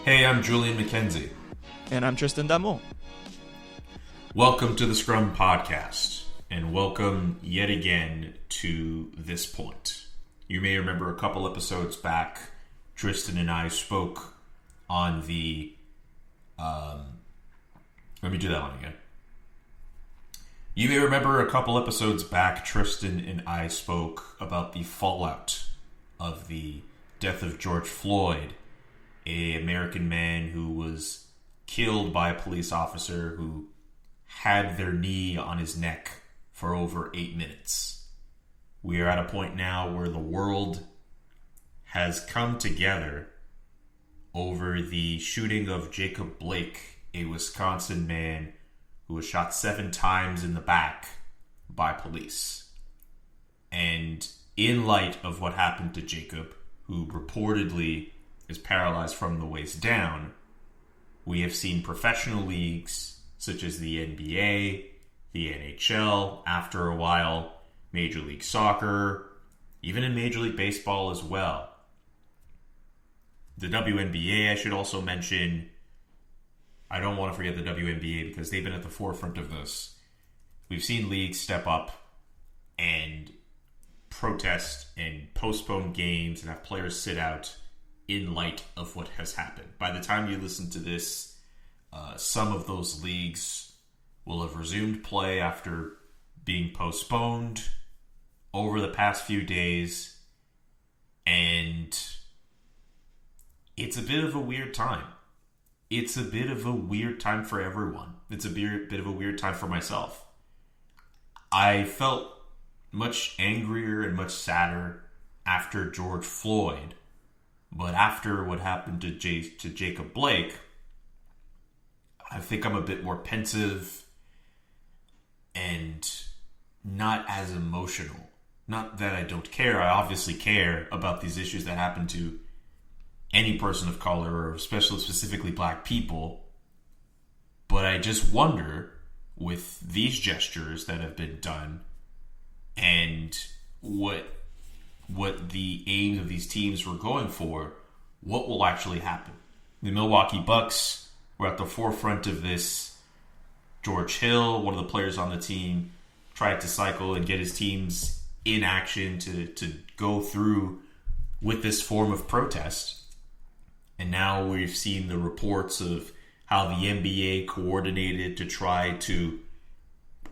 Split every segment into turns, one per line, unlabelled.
Hey, I'm Julian McKenzie.
And I'm Tristan D'Amour.
Welcome to the Scrum podcast, and welcome yet again to this point. You may remember a couple episodes back, Tristan and I spoke on the... let me do that one again. You may remember a couple episodes back, Tristan and I spoke about the fallout of the death of George Floyd, an American man who was killed by a police officer who had their knee on his neck for over 8 minutes. We are at a point now where the world has come together over the shooting of Jacob Blake, a Wisconsin man who was shot 7 times in the back by police. And in light of what happened to Jacob, who reportedly is paralyzed from the waist down, we have seen professional leagues such as the NBA, the NHL, after a while, Major League Soccer, even in Major League Baseball as well. The WNBA, I should also mention. I don't want to forget the WNBA because they've been at the forefront of this. We've seen leagues step up and protest and postpone games and have players sit out in light of what has happened. By the time you listen to this, some of those leagues will have resumed play after being postponed over the past few days, and it's a bit of a weird time. It's a bit of a weird time for everyone. It's a bit of a weird time for myself. I felt much angrier and much sadder after George Floyd, but after what happened to Jacob Blake, I think I'm a bit more pensive and not as emotional. Not that I don't care. I obviously care about these issues that happen to any person of color, or especially specifically black people. But I just wonder, with these gestures that have been done and what the aims of these teams were going for, what will actually happen? The Milwaukee Bucks were at the forefront of this. George Hill, one of the players on the team, tried to cycle and get his teams in action to go through with this form of protest. And now we've seen the reports of how the NBA coordinated to try to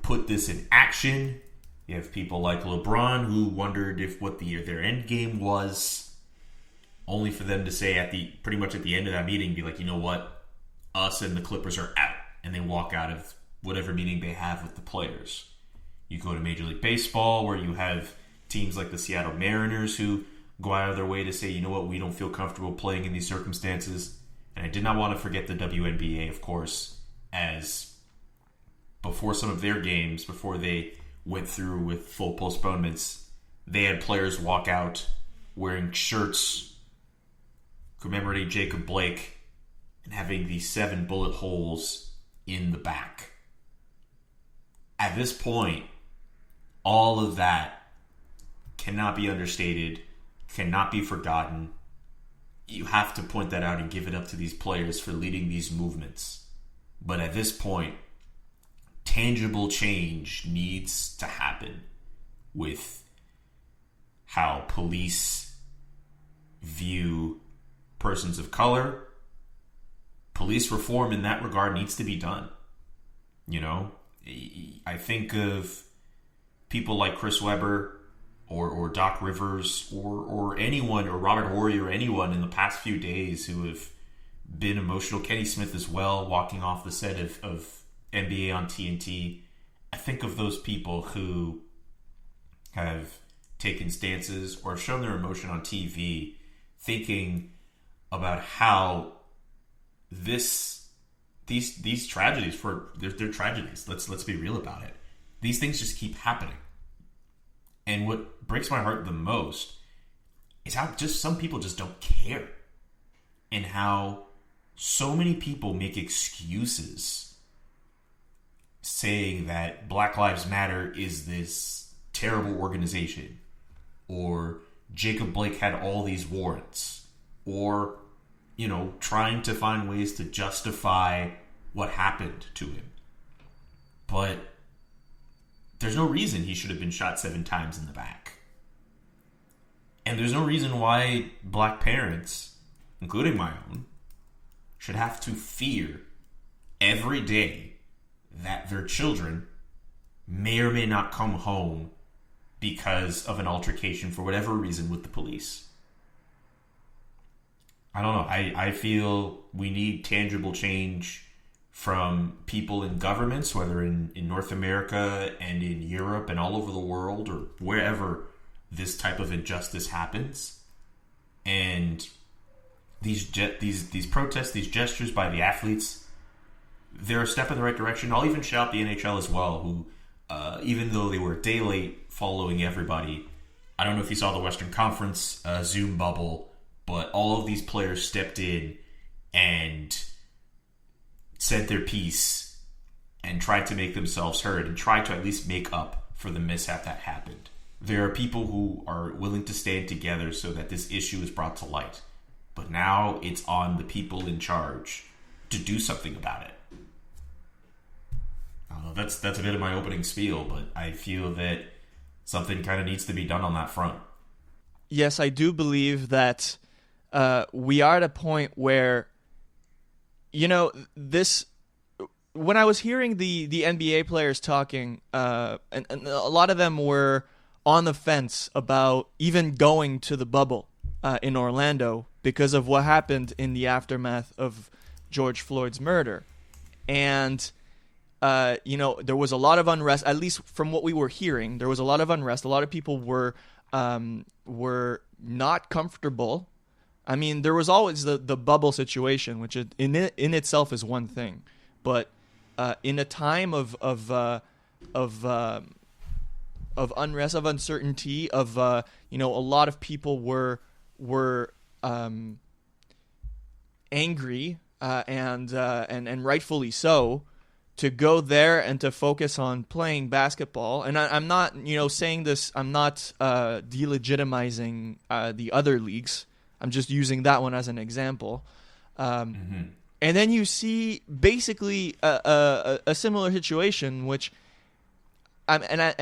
put this in action. You have people like LeBron who wondered if what their end game was, only for them to say pretty much at the end of that meeting, be like, you know what, us and the Clippers are out, and they walk out of whatever meeting they have with the players. You go to Major League Baseball, where you have teams like the Seattle Mariners who go out of their way to say, you know what, we don't feel comfortable playing in these circumstances. And I did not want to forget the WNBA, of course, as before some of their games, before they went through with full postponements, they had players walk out wearing shirts commemorating Jacob Blake and having these 7 bullet holes in the back. At this point, all of that cannot be understated, cannot be forgotten. You have to point that out and give it up to these players for leading these movements. But at this point, tangible change needs to happen with how police view persons of color. Police reform in that regard needs to be done. You know, I think of people like Chris Webber or Doc Rivers or anyone, or Robert Horry, or anyone in the past few days who have been emotional. Kenny Smith as well, walking off the set of NBA on TNT. I think of those people who have taken stances or have shown their emotion on TV, thinking about how these tragedies, they're tragedies. Let's be real about it. These things just keep happening. And what breaks my heart the most is how just some people just don't care, and how so many people make excuses saying that Black Lives Matter is this terrible organization, or Jacob Blake had all these warrants, or trying to find ways to justify what happened to him. But there's no reason he should have been shot 7 times in the back. And there's no reason why black parents, including my own, should have to fear every day that their children may or may not come home because of an altercation for whatever reason with the police. I don't know. I feel we need tangible change from people in governments, whether in North America and in Europe and all over the world or wherever this type of injustice happens. And these protests, these gestures by the athletes, they're a step in the right direction. I'll even shout the NHL as well, who, even though they were a day late following everybody, I don't know if you saw the Western Conference Zoom bubble, but all of these players stepped in and said their piece and tried to make themselves heard and tried to at least make up for the mishap that happened. There are people who are willing to stand together so that this issue is brought to light. But now it's on the people in charge to do something about it. I don't know, that's a bit of my opening spiel, but I feel that something kind of needs to be done on that front.
Yes, I do believe that we are at a point where, this. When I was hearing the NBA players talking, and a lot of them were on the fence about even going to the bubble in Orlando because of what happened in the aftermath of George Floyd's murder. And, there was a lot of unrest, at least from what we were hearing. There was a lot of unrest. A lot of people were not comfortable. I mean, there was always the bubble situation, which in itself is one thing. But in a time of unrest, of uncertainty, of a lot of people were angry and rightfully so, to go there and to focus on playing basketball. And I'm not saying this. I'm not delegitimizing the other leagues. I'm just using that one as an example. And then you see basically a similar situation, which I'm not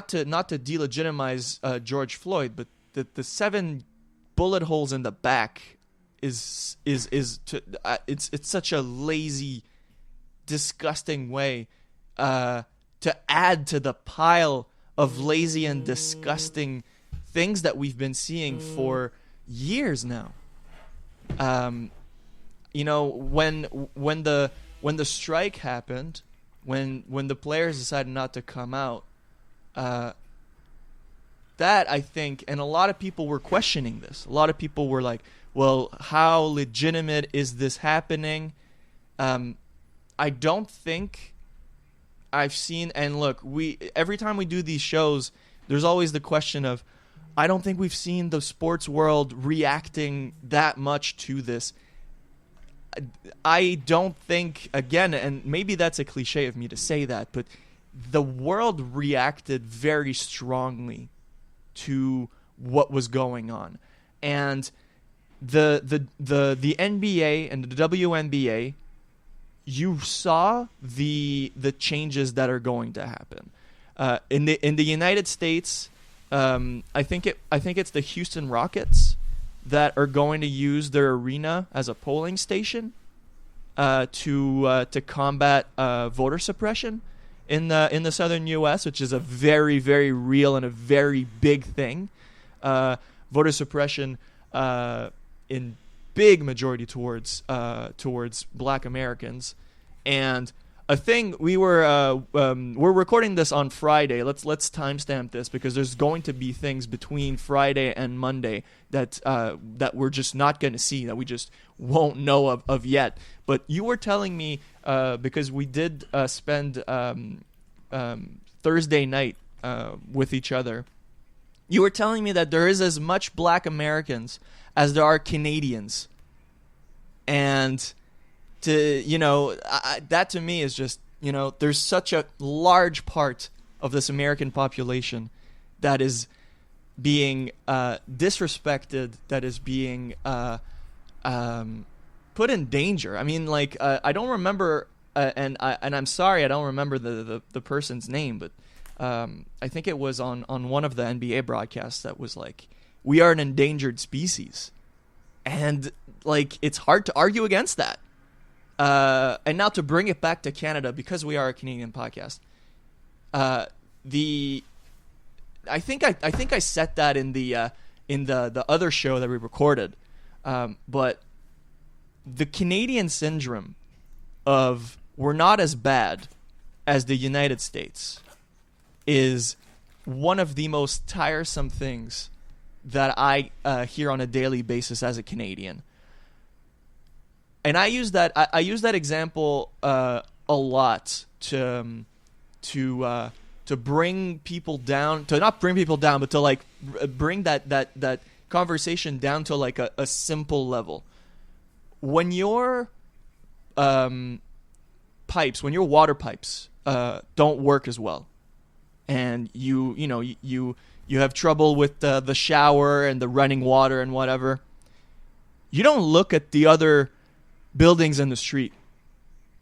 to delegitimize George Floyd, but the 7 bullet holes in the back it's such a lazy, disgusting way to add to the pile of lazy and disgusting things that we've been seeing for years now. When the strike happened, when the players decided not to come out, that I think, and a lot of people were questioning this. A lot of people were like, well, how legitimate is this happening? I don't think I've seen, and look, every time we do these shows, there's always the question of, I don't think we've seen the sports world reacting that much to this. I don't think, again, and maybe that's a cliche of me to say that, but the world reacted very strongly to what was going on. And the NBA and the WNBA, you saw the changes that are going to happen. In the United States, I think it's the Houston Rockets that are going to use their arena as a polling station to combat voter suppression in the southern U.S., which is a very, very real and a very big thing. Voter suppression in big majority towards Black Americans, and a thing we're recording this on Friday. Let's timestamp this because there's going to be things between Friday and Monday that we're just not going to see, that we just won't know of yet. But you were telling me because we did spend Thursday night with each other. You were telling me that there is as much Black Americans as there are Canadians, and that to me is just, there's such a large part of this American population that is being disrespected, that is being put in danger. I mean, like I don't remember, and I'm sorry, I don't remember the person's name, but I think it was on one of the NBA broadcasts that was like, we are an endangered species, and like it's hard to argue against that. And now to bring it back to Canada, because we are a Canadian podcast, I think I said that in the other show that we recorded, but the Canadian syndrome of we're not as bad as the United States is one of the most tiresome things that I hear on a daily basis as a Canadian. And I use that example a lot to bring people down, to not bring people down, but to like bring that conversation down to like a simple level. When your pipes, when your water pipes don't work as well, and you have trouble with the shower and the running water and whatever, you don't look at the other buildings in the street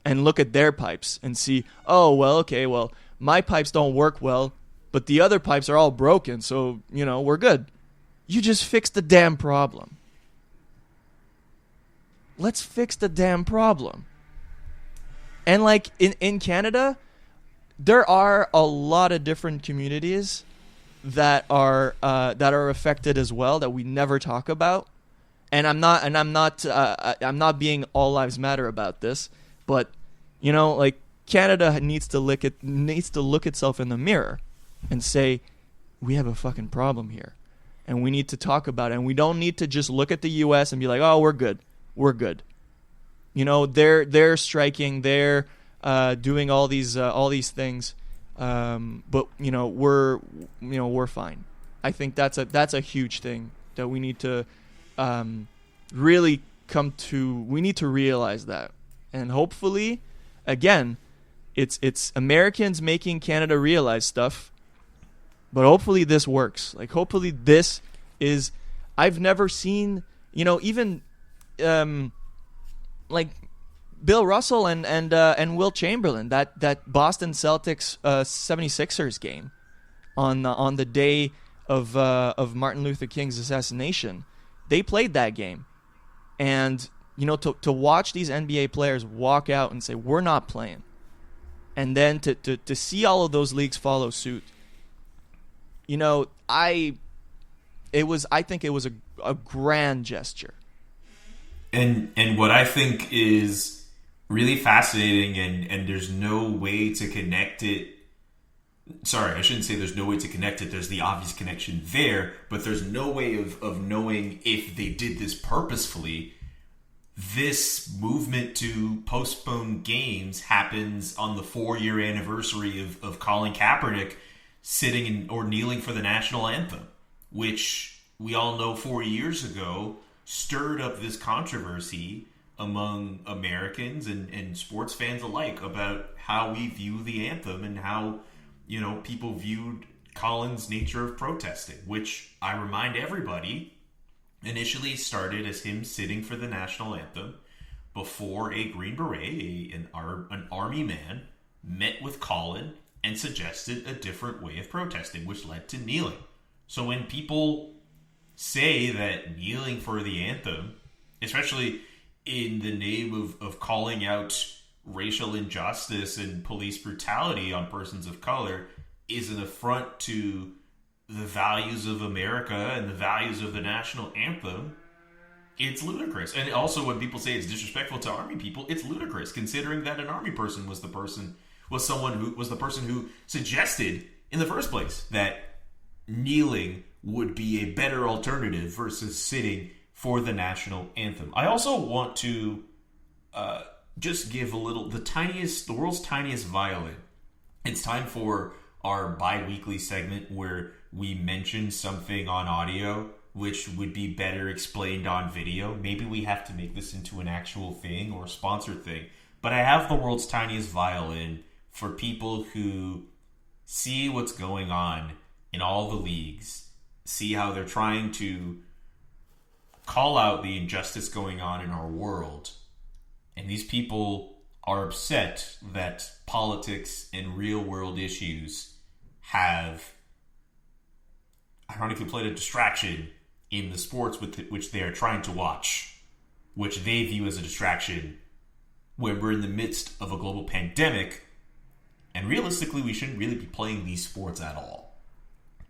and look at their pipes and see, oh, well, okay, well, my pipes don't work well, but the other pipes are all broken, so, we're good. You just fixed the damn problem. Let's fix the damn problem. And like in Canada, there are a lot of different communities that are affected as well that we never talk about. And I'm not being all lives matter about this, but like Canada needs to look itself in the mirror and say, we have a fucking problem here, and we need to talk about it. And we don't need to just look at the U.S. and be like, oh, we're good. They're striking, they're doing all these things, but we're fine. I think that's a huge thing that we need to really we need to realize that. And hopefully, again, it's Americans making Canada realize stuff, but hopefully this works. Like, hopefully this is, I've never seen, even like Bill Russell and Will Chamberlain, that Boston Celtics 76ers game on the day of Martin Luther King's assassination. They played that game, and to watch these NBA players walk out and say we're not playing, and then to see all of those leagues follow suit. I think it was a grand gesture.
And what I think is really fascinating, and there's no way to connect it. Sorry, I shouldn't say there's no way to connect it. There's the obvious connection there, but there's no way of knowing if they did this purposefully. This movement to postpone games happens on the 4-year anniversary of Colin Kaepernick sitting or kneeling for the national anthem, which we all know 4 years ago stirred up this controversy among Americans and sports fans alike about how we view the anthem and how people viewed Colin's nature of protesting, which I remind everybody initially started as him sitting for the national anthem before a Green Beret, an army man, met with Colin and suggested a different way of protesting, which led to kneeling. So when people say that kneeling for the anthem, especially in the name of calling out racial injustice and police brutality on persons of color, is an affront to the values of America and the values of the national anthem, it's ludicrous. And also when people say it's disrespectful to army people, it's ludicrous, considering that an army person was the person who suggested in the first place that kneeling would be a better alternative versus sitting for the national anthem. I also want to just give the world's tiniest violin. It's time for our bi-weekly segment where we mention something on audio which would be better explained on video. Maybe we have to make this into an actual thing or a sponsored thing. But I have the world's tiniest violin for people who see what's going on in all the leagues, see how they're trying to call out the injustice going on in our world, and these people are upset that politics and real world issues have ironically played a distraction in the sports which they are trying to watch, which they view as a distraction when we're in the midst of a global pandemic, and realistically we shouldn't really be playing these sports at all.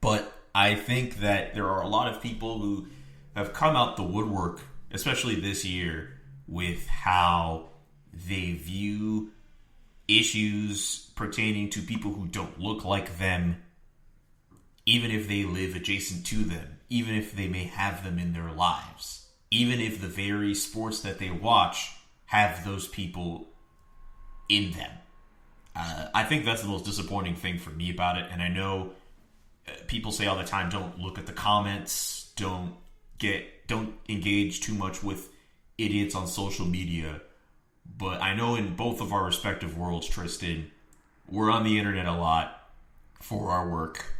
But I think that there are a lot of people who have come out the woodwork, especially this year, with how they view issues pertaining to people who don't look like them, even if they live adjacent to them, even if they may have them in their lives, even if the very sports that they watch have those people in them. I think that's the most disappointing thing for me about it. And I know people say all the time, don't look at the comments, don't engage too much with idiots on social media. But I know in both of our respective worlds, Tristan, we're on the internet a lot for our work.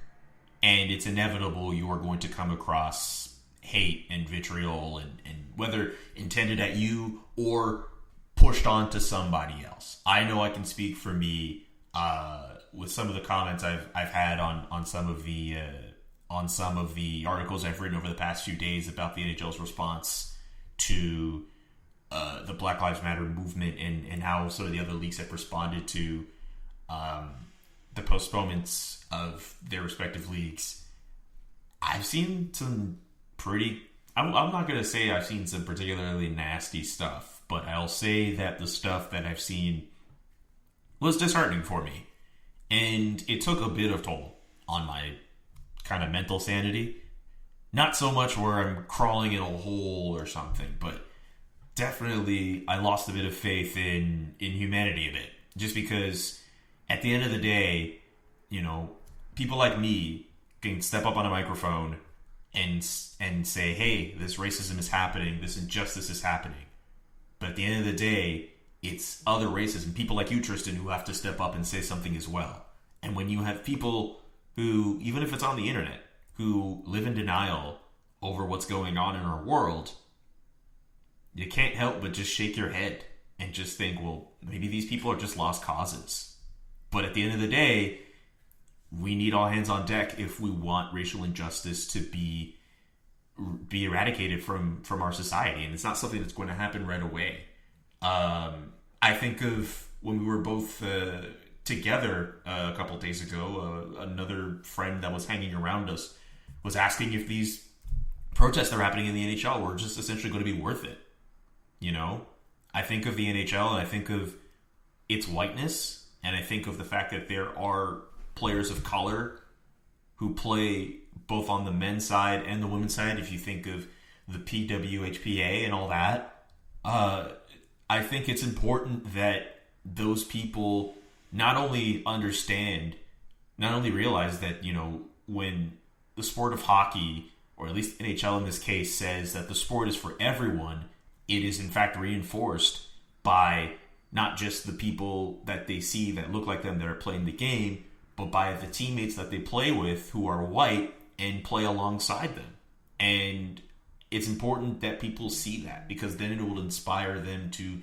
And it's inevitable you are going to come across hate and vitriol, and whether intended at you or pushed on to somebody else. I know I can speak for me with some of the comments I've had on some of the articles I've written over the past few days about the NHL's response to the Black Lives Matter movement, and how some of the other leagues have responded to the postponements of their respective leagues. I've seen some pretty... I'm not going to say I've seen some particularly nasty stuff, but I'll say that the stuff that I've seen was disheartening for me. And it took a bit of toll on my kind of mental sanity. Not so much where I'm crawling in a hole or something, but definitely I lost a bit of faith in humanity a bit. Just because at the end of the day, you know, people like me can step up on a microphone and say, hey, this racism is happening, this injustice is happening. But at the end of the day, it's other races and people like you, Tristan, who have to step up and say something as well. And when you have people who, even if it's on the internet, who live in denial over what's going on in our world, you can't help but just shake your head and just think, well, maybe these people are just lost causes. But at the end of the day, we need all hands on deck if we want racial injustice to be eradicated from our society. And it's not something that's going to happen right away. I think of when we were both together a couple of days ago, another friend that was hanging around us was asking if these protests that are happening in the NHL were just essentially going to be worth it. You know, I think of the NHL and I think of its whiteness, and I think of the fact that there are players of color who play both on the men's side and the women's side. If you think of the PWHPA and all that, I think it's important that those people not only realize that, you know, when the sport of hockey, or at least NHL in this case, says that the sport is for everyone, it is in fact reinforced by not just the people that they see that look like them that are playing the game, but by the teammates that they play with who are white and play alongside them. And it's important that people see that, because then it will inspire them to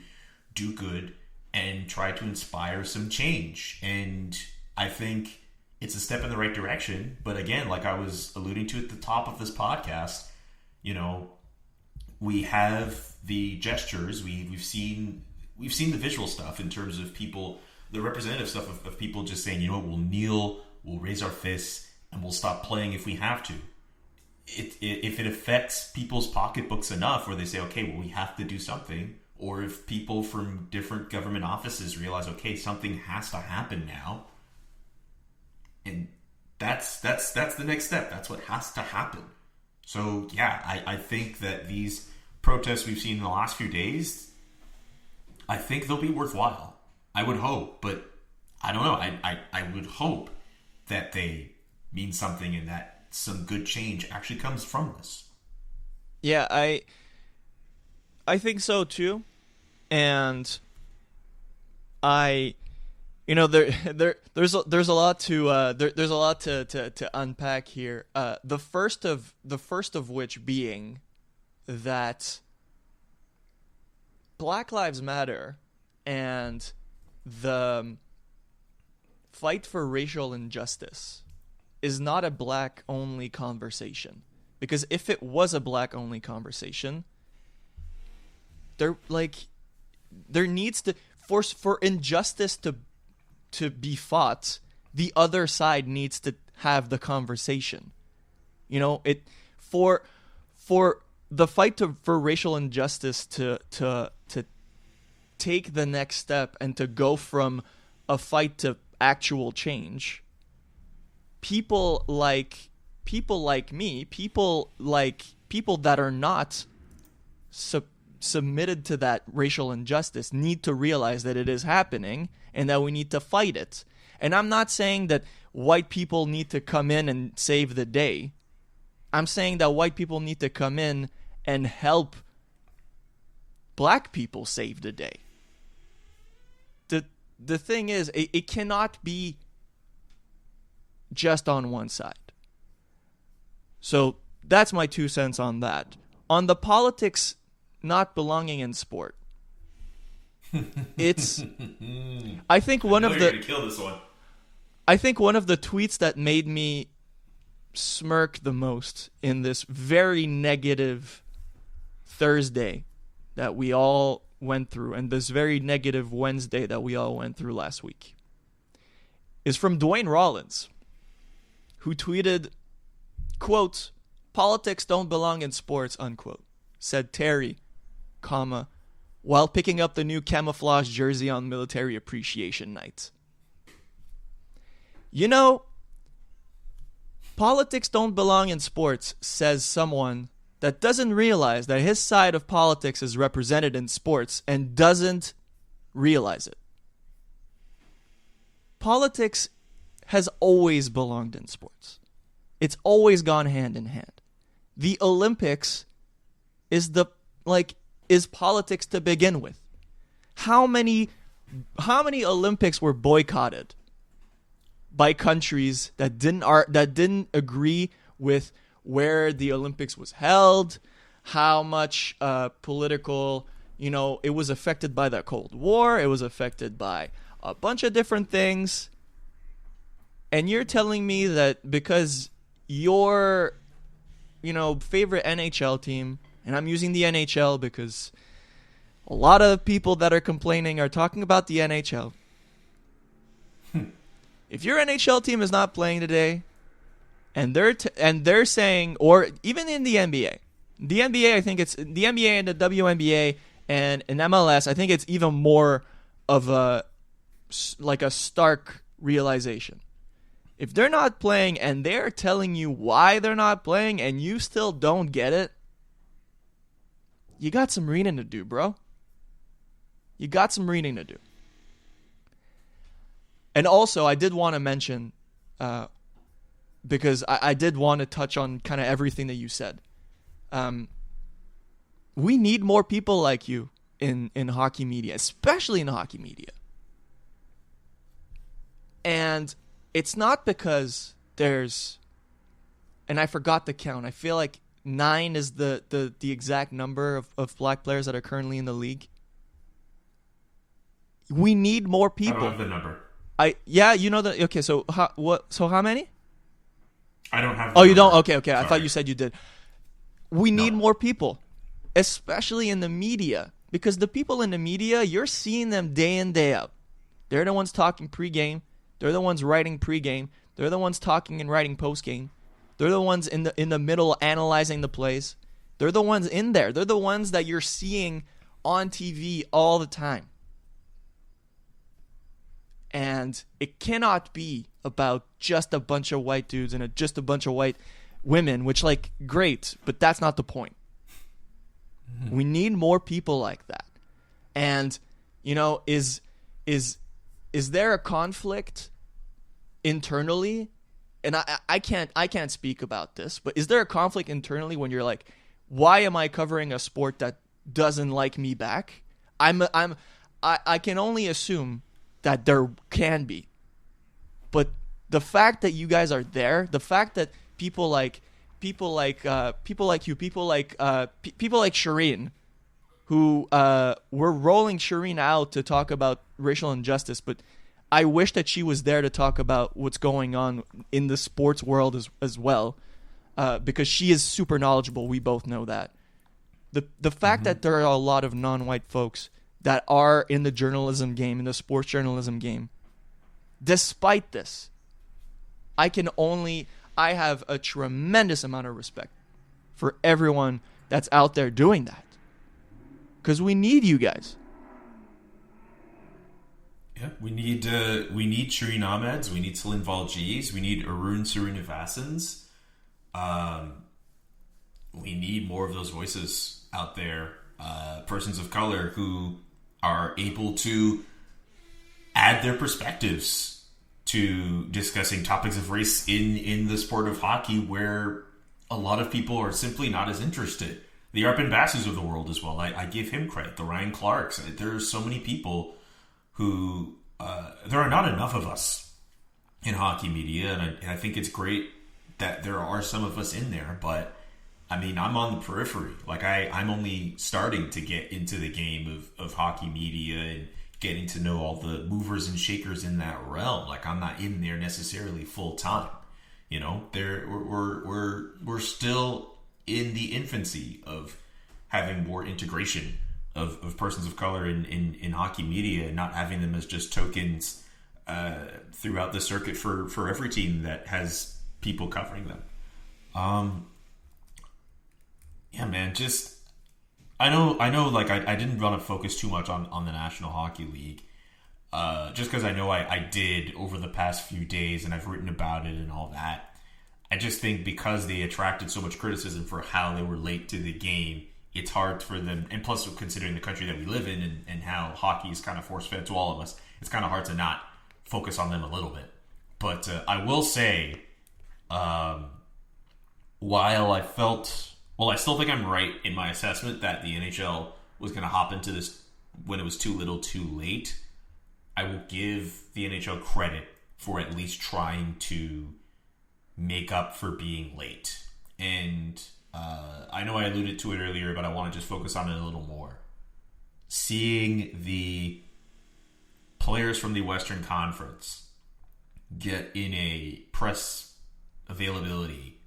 do good and try to inspire some change. And I think it's a step in the right direction. But again, like I was alluding to at the top of this podcast, you know, we have the gestures, we've seen the visual stuff in terms of people, the representative stuff of people just saying, you know what, we'll kneel, we'll raise our fists, and we'll stop playing if we have to. If it affects people's pocketbooks enough where they say, okay, well, we have to do something, or if people from different government offices realize, okay, something has to happen now, and that's the next step. That's what has to happen. So yeah, I think that these protests we've seen in the last few days, I think they'll be worthwhile. I would hope, but I don't know. I would hope that they mean something and that some good change actually comes from this.
Yeah, I think so too. And you know, there's a lot to unpack here. The first of which being that Black Lives Matter and the fight for racial injustice is not a black-only conversation. Because if it was a black-only conversation, there needs to for injustice to be fought, the other side needs to have the conversation. You know, for the fight for racial injustice to take the next step and to go from a fight to actual change, people like me, people that are not submitted to that racial injustice need to realize that it is happening and that we need to fight it. And I'm not saying that white people need to come in and save the day. I'm saying that white people need to come in and help black people save the day. The thing is, it cannot be just on one side. So that's my 2 cents on that. On the politics not belonging in sport, it's. I think one of the.
You're gonna kill this one.
I think one of the tweets that made me smirk the most in this very negative Thursday that we all went through, and this very negative Wednesday that we all went through last week, is from Dwayne Rollins, who tweeted, quote, "Politics don't belong in sports," unquote, said Terry, comma, while picking up the new camouflage jersey on Military Appreciation Night. You know, politics don't belong in sports, says someone that doesn't realize that his side of politics is represented in sports and doesn't realize it. Politics has always belonged in sports. It's always gone hand in hand. The Olympics is politics to begin with. How many Olympics were boycotted by countries that didn't agree with where the Olympics was held, how much political, it was affected by the Cold War, it was affected by a bunch of different things. And you're telling me that because your, favorite NHL team, and I'm using the NHL because a lot of people that are complaining are talking about the NHL. If your NHL team is not playing today, and they're saying, or even in the NBA, I think it's the NBA and the WNBA and in MLS, I think it's even more of a stark realization. If they're not playing and they're telling you why they're not playing and you still don't get it, you got some reading to do, bro. You got some reading to do. And also, I did want to mention, because I did want to touch on kind of everything that you said. We need more people like you in hockey media, especially in hockey media. And it's not because there's, and I forgot the count, I feel like 9 is the exact number of black players that are currently in the league. We need more people.
I don't have the number.
Okay, so how many?
I don't have the
number. You don't? Okay.
Sorry.
I thought you said you did. We need more people, especially in the media, because the people in the media, you're seeing them day in, day out. They're the ones talking pregame. They're the ones writing pregame. They're the ones talking and writing postgame. They're the ones in the middle analyzing the plays. They're the ones in there. They're the ones that you're seeing on TV all the time. And it cannot be about just a bunch of white dudes and just a bunch of white women, which, great, but that's not the point. Mm-hmm. We need more people like that. And, is there a conflict internally? And I can't speak about this, but is there a conflict internally when you're like, why am I covering a sport that doesn't like me back? I can only assume that there can be. But the fact that you guys are there, the fact that people like people like you, people like Shireen, who were rolling Shireen out to talk about racial injustice, but I wish that she was there to talk about what's going on in the sports world as well, because she is super knowledgeable. We both know that. The fact that there are a lot of non-white folks that are in the journalism game, in the sports journalism game, despite this, I have a tremendous amount of respect for everyone that's out there doing that. Because we need you guys.
Yeah, we need Shireen Ahmeds, we need Celine Valjees, we need Arun Srinivasan's. We need more of those voices out there, persons of color who are able to add their perspectives to discussing topics of race in the sport of hockey, where a lot of people are simply not as interested. The Arpin Basses of the world as well. I give him credit. The Ryan Clarks. There are so many people who there are not enough of us in hockey media, and I think it's great that there are some of us in there. But I mean, I'm on the periphery. Like I'm only starting to get into the game of hockey media and getting to know all the movers and shakers in that realm. Like I'm not in there necessarily full time. You know, we're still in the infancy of having more integration of persons of color in hockey media, and not having them as just tokens throughout the circuit for every team that has people covering them. Yeah, man, just I know like I didn't want to focus too much on the National Hockey League, just because I know I did over the past few days, and I've written about it and all that. I just think because they attracted so much criticism for how they were late to the game, it's hard for them, and plus considering the country that we live in and how hockey is kind of force-fed to all of us, it's kind of hard to not focus on them a little bit. But I will say, while I still think I'm right in my assessment that the NHL was going to hop into this when it was too little too late, I will give the NHL credit for at least trying to make up for being late. And I know I alluded to it earlier, but I want to just focus on it a little more. Seeing the players from the Western Conference get in a press availability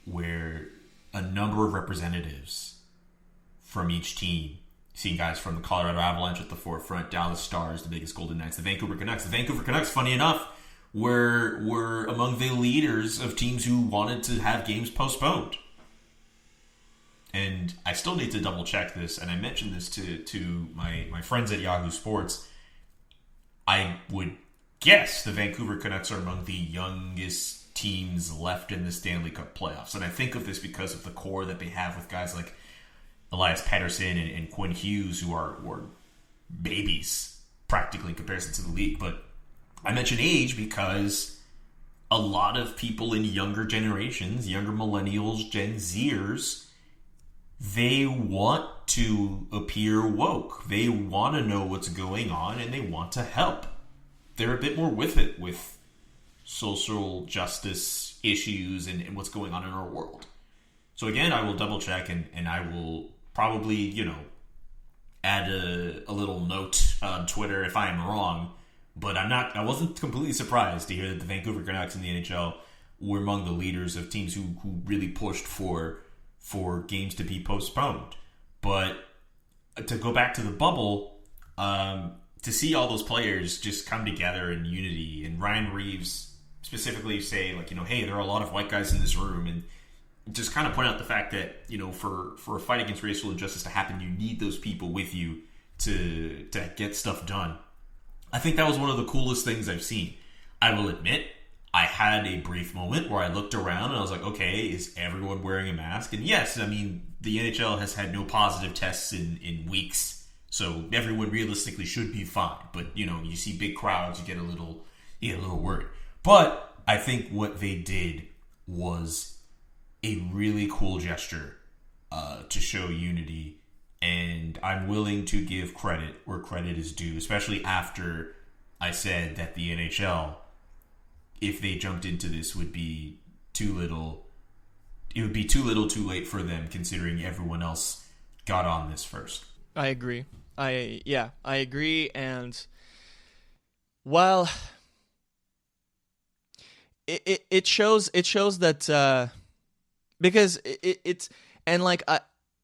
where a number of representatives from each team, seeing guys from the Colorado Avalanche at the forefront, Dallas Stars, the biggest Golden Knights, the Vancouver Canucks. The Vancouver Canucks, funny enough, were among the leaders of teams who wanted to have games postponed. And I still need to double check this, and I mentioned this to my friends at Yahoo Sports. I would guess the Vancouver Canucks are among the youngest teams left in the Stanley Cup playoffs. And I think of this because of the core that they have with guys like Elias Pettersson and Quinn Hughes, who are babies practically in comparison to the league. But I mention age because a lot of people in younger generations, younger millennials, Gen Zers, they want to appear woke. They want to know what's going on, and they want to help. They're a bit more with it, with social justice issues and what's going on in our world. So again, I will double check, and I will probably, add a little note on Twitter if I am wrong. But I wasn't completely surprised to hear that the Vancouver Canucks in the NHL were among the leaders of teams who really pushed for games to be postponed. But to go back to the bubble, to see all those players just come together in unity, and Ryan Reeves specifically say, like, hey, there are a lot of white guys in this room, and just kind of point out the fact that, for a fight against racial injustice to happen, you need those people with you to get stuff done. I think that was one of the coolest things I've seen. I will admit, I had a brief moment where I looked around and I was like, okay, is everyone wearing a mask? And yes, I mean, the NHL has had no positive tests in weeks, so everyone realistically should be fine. But, you see big crowds, you get a little worried. But I think what they did was a really cool gesture to show unity. And I'm willing to give credit where credit is due, especially after I said that the NHL, if they jumped into this, would be too little it would be too little too late for them, considering everyone else got on this first.
I agree. I agree. And well, it shows that because it's and like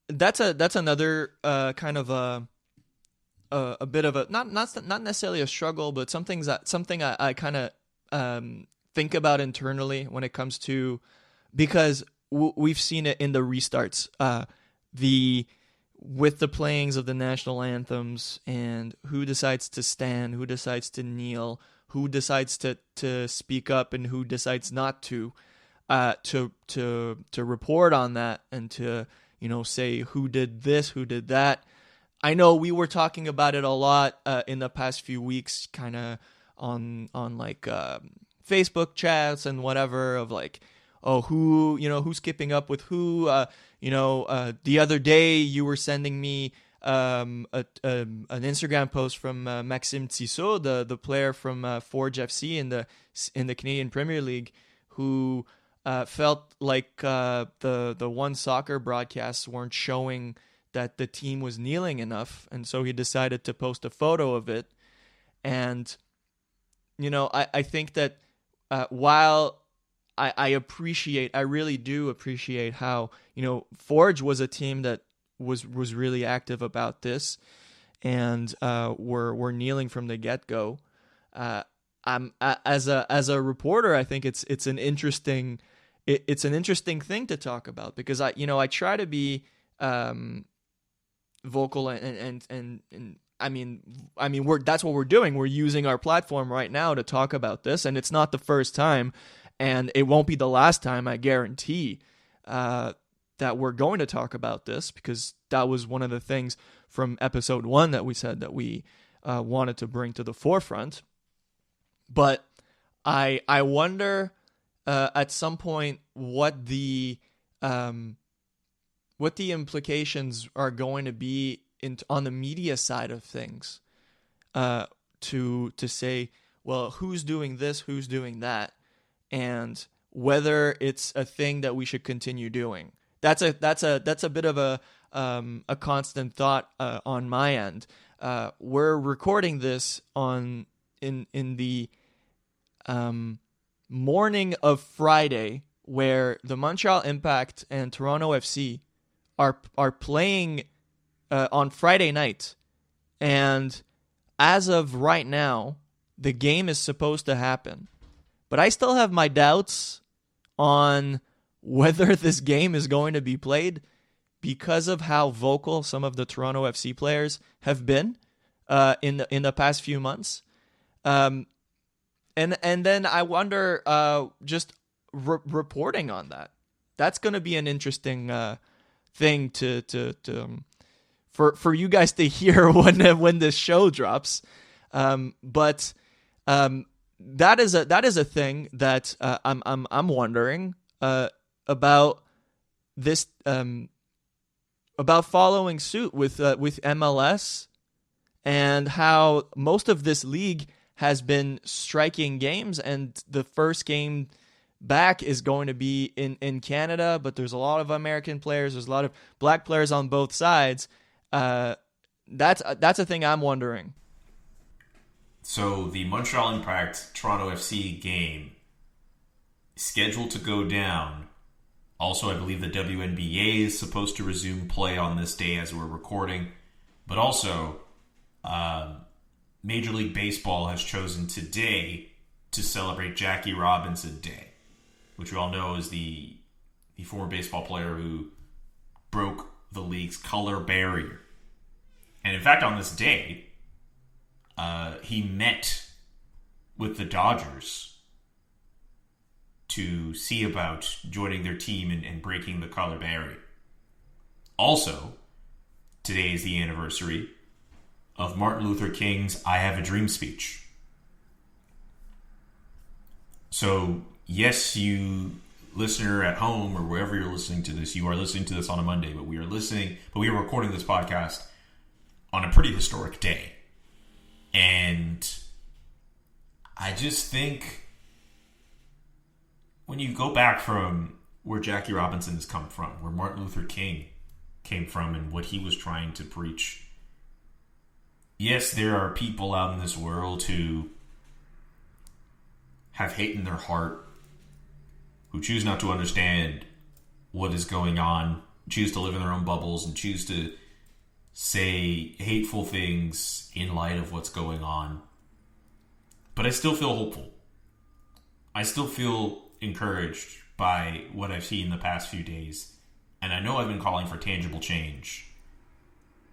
that's another kind of a bit of a not necessarily a struggle, but something I kind of think about internally when it comes to, because we've seen it in the restarts, with the playings of the national anthems and who decides to stand, who decides to kneel, who decides to speak up, and who decides not to report on that and to say who did this, who did that. I know we were talking about it a lot in the past few weeks, kind of on like Facebook chats and whatever, of like, oh, who's keeping up with who. The other day you were sending me an Instagram post from Maxime Tissot, the player from Forge FC in the Canadian Premier League, who felt like the One Soccer broadcasts weren't showing that the team was kneeling enough, and so he decided to post a photo of it. And I think that while I really do appreciate how Forge was a team that was really active about this, and were kneeling from the get-go. I'm as a reporter, I think it's an interesting thing to talk about, because I try to be vocal and I mean that's what we're doing. We're using our platform right now to talk about this, and it's not the first time, and it won't be the last time, I guarantee, that we're going to talk about this, because that was one of the things from episode 1 that we said that we wanted to bring to the forefront. But I wonder at some point what the implications are going to be on the media side of things, to say, well, who's doing this, who's doing that, and whether it's a thing that we should continue doing. That's a bit of a constant thought on my end. We're recording this in the morning of Friday, where the Montreal Impact and Toronto FC are playing on Friday night, and as of right now, the game is supposed to happen. But I still have my doubts on whether this game is going to be played, because of how vocal some of the Toronto FC players have been in the past few months. And then I wonder, just reporting on that. That's going to be an interesting thing for you guys to hear when this show drops. But that is a thing that I'm wondering about this, about following suit with MLS, and how most of this league has been striking games, and the first game back is going to be in Canada, but there's a lot of American players, there's a lot of black players on both sides. That's a thing I'm wondering.
So the Montreal Impact Toronto FC game is scheduled to go down. Also, I believe the WNBA is supposed to resume play on this day as we're recording. But also, Major League Baseball has chosen today to celebrate Jackie Robinson Day, which we all know is the former baseball player who broke the league's color barrier. And in fact, on this day, he met with the Dodgers to see about joining their team and breaking the color barrier. Also, today is the anniversary of Martin Luther King's I Have a Dream speech. So, yes, you listener at home or wherever you're listening to this, you are listening to this on a Monday, but we are recording this podcast on a pretty historic day. And I just think when you go back from where Jackie Robinson has come from, where Martin Luther King came from, and what he was trying to preach. Yes, there are people out in this world who have hate in their heart, who choose not to understand what is going on, choose to live in their own bubbles, and choose to say hateful things in light of what's going on. But I still feel hopeful. I still feel encouraged by what I've seen the past few days. And I know I've been calling for tangible change,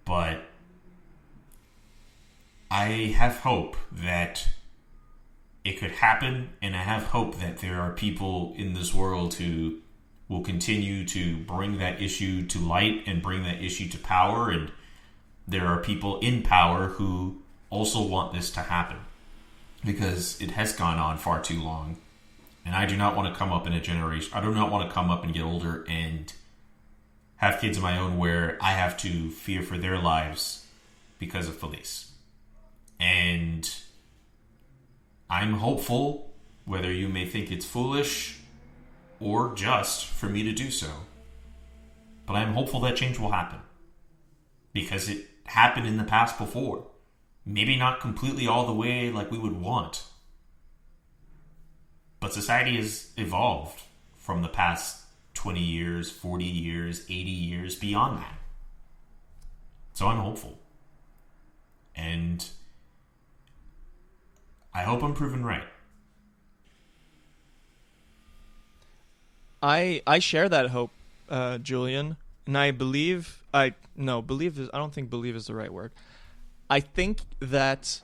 but I have hope that it could happen, and I have hope that there are people in this world who will continue to bring that issue to light and bring that issue to power, and there are people in power who also want this to happen, because it has gone on far too long. And I do not want to come up in a generation, I do not want to come up and get older and have kids of my own where I have to fear for their lives because of police. And I'm hopeful, whether you may think it's foolish or just for me to do so, but I'm hopeful that change will happen, because it happened in the past before. Maybe not completely all the way like we would want, but society has evolved from the past 20 years, 40 years, 80 years, beyond that. So I'm hopeful. And I hope I'm proven right.
I share that hope, Julian, and I believe I don't think believe is the right word. I think that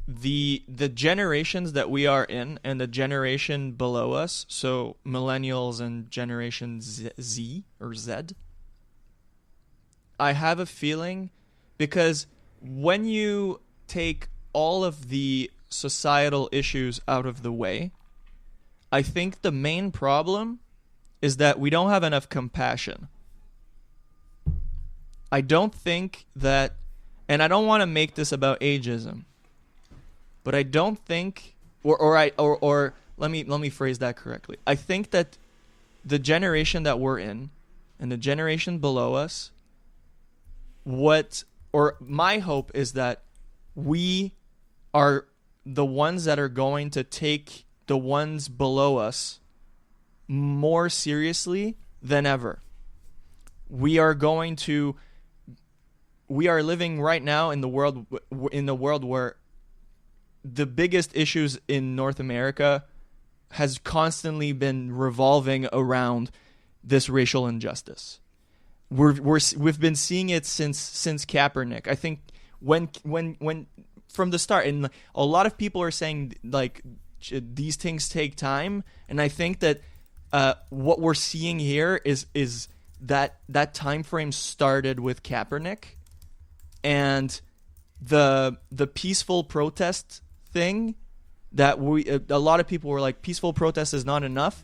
the generations that we are in and the generation below us, so millennials and Generation Z or Z, I have a feeling, because when you take all of the societal issues out of the way, I think the main problem is that we don't have enough compassion. I don't think that, and I don't want to make this about ageism, but I don't think, or let me phrase that correctly. I think that the generation that we're in and the generation below us, my hope is that we are the ones that are going to take the ones below us more seriously than ever. We are living right now in the world where the biggest issues in North America has constantly been revolving around this racial injustice. We've been seeing it since Kaepernick. I think when from the start, and a lot of people are saying like these things take time, and I think that what we're seeing here is that time frame started with Kaepernick, and the peaceful protest thing that a lot of people were like, peaceful protest is not enough.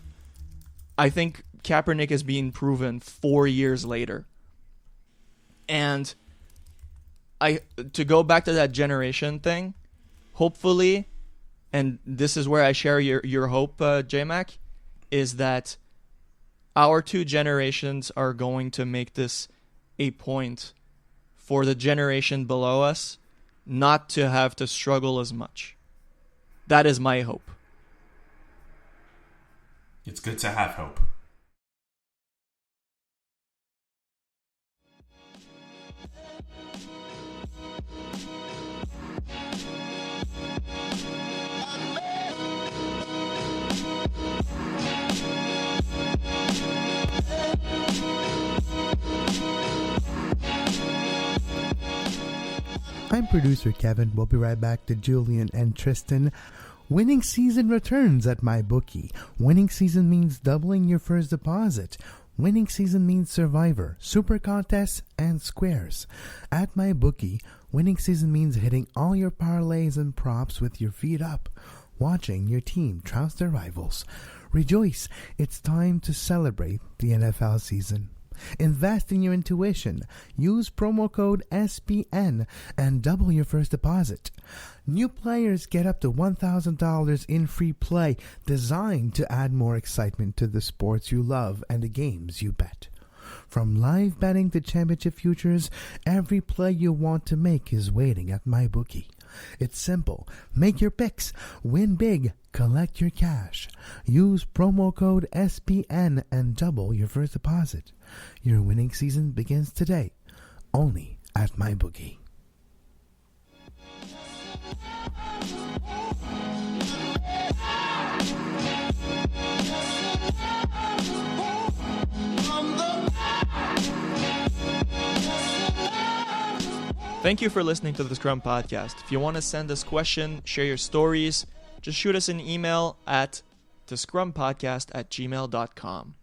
I think Kaepernick is being proven 4 years later. And to go back to that generation thing, hopefully, and this is where I share your hope, J-Mac, is that our two generations are going to make this a point for the generation below us not to have to struggle as much. That is my hope.
It's good to have hope.
I'm producer Kevin. We'll be right back to Julian and Tristan. Winning season returns at MyBookie. Winning season means doubling your first deposit. Winning season means Survivor, Super Contests, and Squares. At MyBookie, winning season means hitting all your parlays and props with your feet up, watching your team trounce their rivals. Rejoice, it's time to celebrate the NFL season. Invest in your intuition. Use promo code SPN and double your first deposit. New players get up to $1,000 in free play, designed to add more excitement to the sports you love and the games you bet. From live betting to championship futures, every play you want to make is waiting at MyBookie. It's simple. Make your picks, win big, collect your cash. Use promo code SPN and double your first deposit. Your winning season begins today, only at MyBookie.
Thank you for listening to the Scrum Podcast. If you want to send us questions, share your stories, just shoot us an email at thescrumpodcast@gmail.com.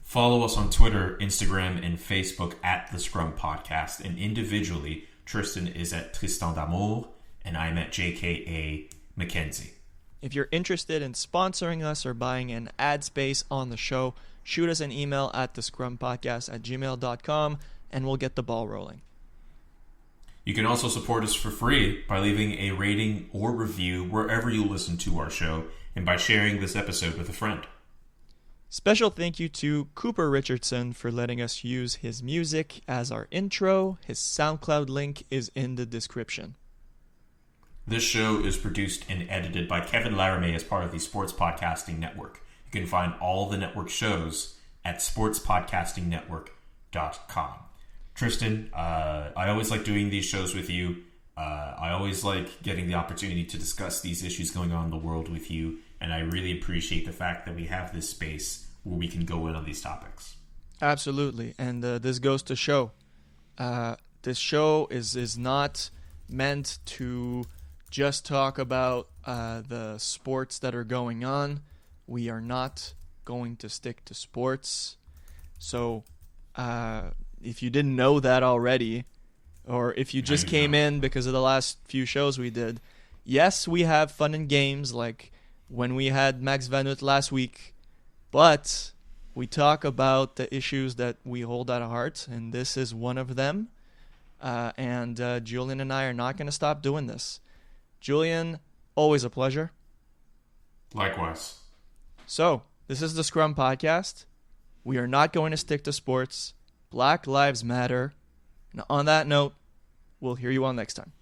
Follow us on Twitter, Instagram, and Facebook at The Scrum Podcast. And individually, Tristan is at Tristan d'Amour, and I'm at JKA Mackenzie.
If you're interested in sponsoring us or buying an ad space on the show, shoot us an email at thescrumpodcast@gmail.com, and we'll get the ball rolling.
You can also support us for free by leaving a rating or review wherever you listen to our show and by sharing this episode with a friend.
Special thank you to Cooper Richardson for letting us use his music as our intro. His SoundCloud link is in the description.
This show is produced and edited by Kevin Laramie as part of the Sports Podcasting Network. You can find all the network shows at sportspodcastingnetwork.com. Tristan, I always like doing these shows with you. I always like getting the opportunity to discuss these issues going on in the world with you, and I really appreciate the fact that we have this space where we can go in on these topics.
Absolutely, and this goes to show. This show is not meant to just talk about the sports that are going on. We are not going to stick to sports. So, if you didn't know that already, or if you just came in because of the last few shows we did, yes, we have fun and games like when we had Max Vanut last week, but we talk about the issues that we hold at heart, and this is one of them. And Julian and I are not going to stop doing this. Julian, always a pleasure.
Likewise.
So, this is the Scrum Podcast. We are not going to stick to sports. Black Lives Matter. And on that note, we'll hear you all next time.